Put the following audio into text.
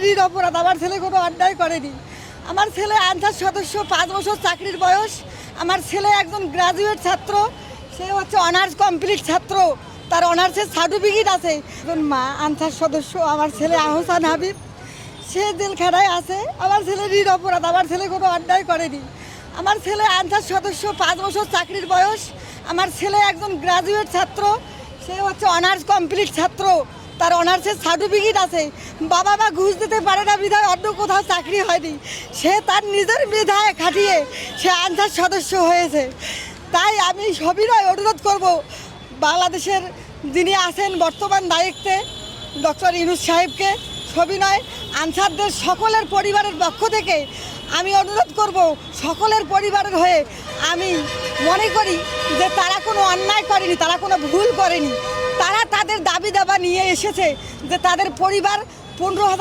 নিরপরাধ, আমার ছেলে কোনো অন্যায় করেনি। আমার ছেলে আনসার সদস্য, 5 বছর চাকরির বয়স। আমার ছেলে একজন গ্রাজুয়েট ছাত্র, সে হচ্ছে অনার্স কমপ্লিট ছাত্র, তার অনার্সের সার্টিফিকেট আছে। একজন মা আনসার সদস্য, আমার ছেলে আহসান হাবিব, সে জেলখানায় আছে। আমার ছেলে নিরপরাধ, আমার ছেলে কোনো অন্যায় করেনি। আমার ছেলে আনসার সদস্য, 5 বছর চাকরির বয়স। আমার ছেলে একজন গ্রাজুয়েট ছাত্র, সে হচ্ছে অনার্স কমপ্লিট ছাত্র, তার অনার্সের সার্টিফিকেট আছে। বাবা মা ঘুষ দিতে পারে না বিধায় অন্য কোথাও চাকরি হয়নি, সে তার নিজের মেধায় খাটিয়ে সে আনসার সদস্য হয়েছে। তাই আমি সবিনয় অনুরোধ করব, বাংলাদেশের যিনি আছেন বর্তমান দায়িত্বে ডক্টর ইউনূস সাহেবকে, সবিনয় আনসারদের সকলের পরিবারের পক্ষ থেকে আমি অনুরোধ করব, সকলের পরিবারের হয়ে আমি মনে করি যে তারা কোনো অন্যায় করেনি, তারা কোনো ভুল করেনি। তারা তাদের দাবি দাবা নিয়ে এসেছে যে তাদের পরিবার 15,000